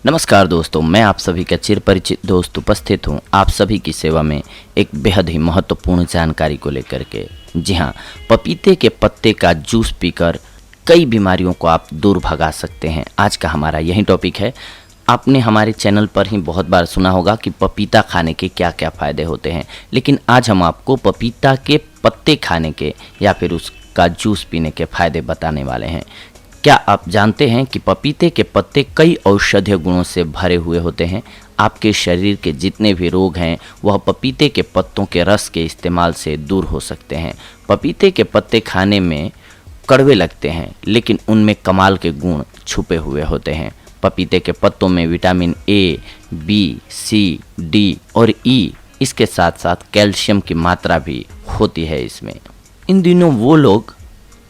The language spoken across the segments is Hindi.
नमस्कार दोस्तों, मैं आप सभी का चिर परिचित दोस्त उपस्थित हूं आप सभी की सेवा में एक बेहद ही महत्वपूर्ण जानकारी को लेकर के। जी हां, पपीते के पत्ते का जूस पीकर कई बीमारियों को आप दूर भगा सकते हैं। आज का हमारा यही टॉपिक है। आपने हमारे चैनल पर ही बहुत बार सुना होगा कि पपीता खाने के क्या क्या फ़ायदे होते हैं, लेकिन आज हम आपको पपीता के पत्ते खाने के या फिर उसका जूस पीने के फ़ायदे बताने वाले हैं। क्या आप जानते हैं कि पपीते के पत्ते कई औषधीय गुणों से भरे हुए होते हैं। आपके शरीर के जितने भी रोग हैं वह पपीते के पत्तों के रस के इस्तेमाल से दूर हो सकते हैं। पपीते के पत्ते खाने में कड़वे लगते हैं, लेकिन उनमें कमाल के गुण छुपे हुए होते हैं। पपीते के पत्तों में vitamin A, B, C, D और ई, इसके साथ साथ कैल्शियम की मात्रा भी होती है इसमें। इन दिनों वो लोग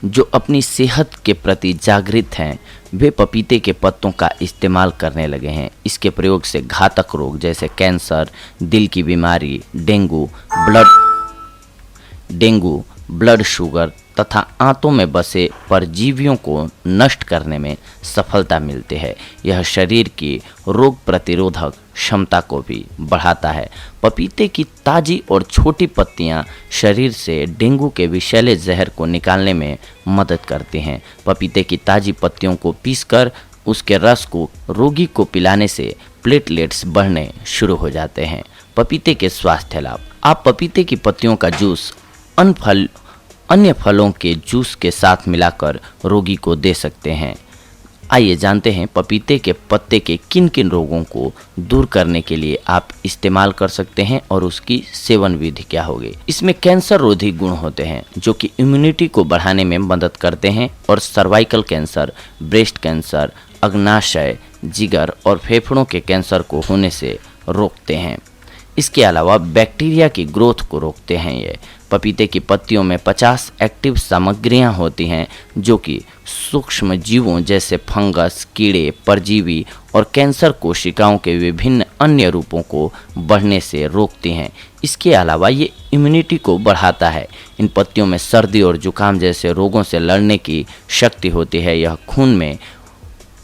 जो अपनी सेहत के प्रति जागृत हैं वे पपीते के पत्तों का इस्तेमाल करने लगे हैं। इसके प्रयोग से घातक रोग जैसे कैंसर, दिल की बीमारी, डेंगू, ब्लड शुगर तथा आंतों में बसे परजीवियों को नष्ट करने में सफलता मिलती है। यह शरीर की रोग प्रतिरोधक क्षमता को भी बढ़ाता है। पपीते की ताज़ी और छोटी पत्तियां शरीर से डेंगू के विषैले जहर को निकालने में मदद करती हैं। पपीते की ताज़ी पत्तियों को पीसकर उसके रस को रोगी को पिलाने से प्लेटलेट्स बढ़ने शुरू हो जाते हैं। पपीते के स्वास्थ्य लाभ। आप पपीते की पत्तियों का जूस अन्य फलों के जूस के साथ मिलाकर रोगी को दे सकते हैं। आइए जानते हैं पपीते के पत्ते के किन किन रोगों को दूर करने के लिए आप इस्तेमाल कर सकते हैं और उसकी सेवन विधि क्या होगी। इसमें कैंसर रोधी गुण होते हैं जो कि इम्यूनिटी को बढ़ाने में मदद करते हैं और सर्वाइकल कैंसर, ब्रेस्ट कैंसर, अग्नाशय, जिगर और फेफड़ों के कैंसर को होने से रोकते हैं। इसके अलावा बैक्टीरिया की ग्रोथ को रोकते हैं। ये पपीते की पत्तियों में 50 एक्टिव सामग्रियां होती हैं जो कि सूक्ष्म जीवों जैसे फंगस, कीड़े, परजीवी और कैंसर कोशिकाओं के विभिन्न अन्य रूपों को बढ़ने से रोकती हैं। इसके अलावा ये इम्यूनिटी को बढ़ाता है। इन पत्तियों में सर्दी और जुकाम जैसे रोगों से लड़ने की शक्ति होती है। यह खून में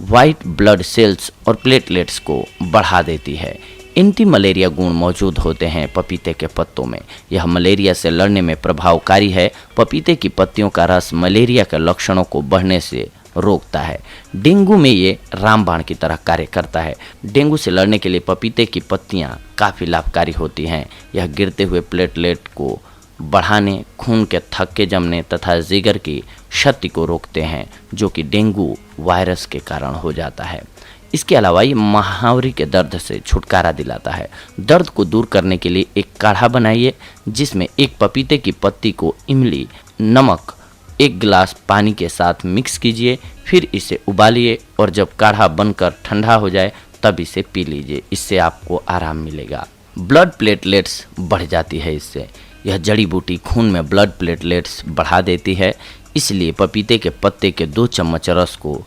वाइट ब्लड सेल्स और प्लेटलेट्स को बढ़ा देती है। एंटी मलेरिया गुण मौजूद होते हैं पपीते के पत्तों में। यह मलेरिया से लड़ने में प्रभावकारी है। पपीते की पत्तियों का रस मलेरिया के लक्षणों को बढ़ने से रोकता है। डेंगू में ये रामबाण की तरह कार्य करता है। डेंगू से लड़ने के लिए पपीते की पत्तियां काफ़ी लाभकारी होती हैं। यह गिरते हुए प्लेटलेट को बढ़ाने, खून के थक्के जमने तथा जिगर की क्षति को रोकते हैं जो कि डेंगू वायरस के कारण हो जाता है। इसके अलावा ये महावरी के दर्द से छुटकारा दिलाता है। दर्द को दूर करने के लिए एक काढ़ा बनाइए जिसमें एक पपीते की पत्ती को इमली, नमक, 1 गिलास पानी के साथ मिक्स कीजिए, फिर इसे उबालिए और जब काढ़ा बनकर ठंडा हो जाए तब इसे पी लीजिए। इससे आपको आराम मिलेगा। ब्लड प्लेटलेट्स बढ़ जाती है इससे। यह जड़ी बूटी खून में ब्लड प्लेटलेट्स बढ़ा देती है। इसलिए पपीते के पत्ते के 2 चम्मच रस को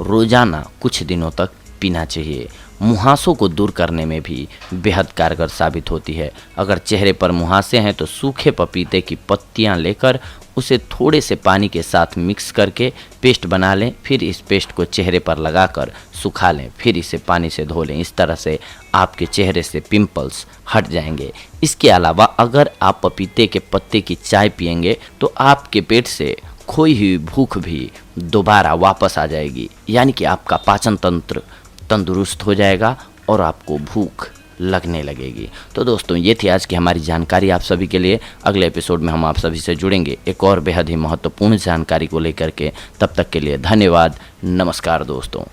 रोजाना कुछ दिनों तक पीना चाहिए। मुहासों को दूर करने में भी बेहद कारगर साबित होती है। अगर चेहरे पर मुहासे हैं तो सूखे पपीते की पत्तियां लेकर उसे थोड़े से पानी के साथ मिक्स करके पेस्ट बना लें। फिर इस पेस्ट को चेहरे पर लगाकर सुखा लें, फिर इसे पानी से धो लें। इस तरह से आपके चेहरे से पिंपल्स हट जाएंगे। इसके अलावा अगर आप पपीते के पत्ते की चाय पिएंगे तो आपके पेट से खोई हुई भूख भी दोबारा वापस आ जाएगी, यानी कि आपका पाचन तंत्र तंदुरुस्त हो जाएगा और आपको भूख लगने लगेगी। तो दोस्तों, ये थी आज की हमारी जानकारी आप सभी के लिए। अगले एपिसोड में हम आप सभी से जुड़ेंगे एक और बेहद ही महत्वपूर्ण जानकारी को लेकर के। तब तक के लिए धन्यवाद। नमस्कार दोस्तों।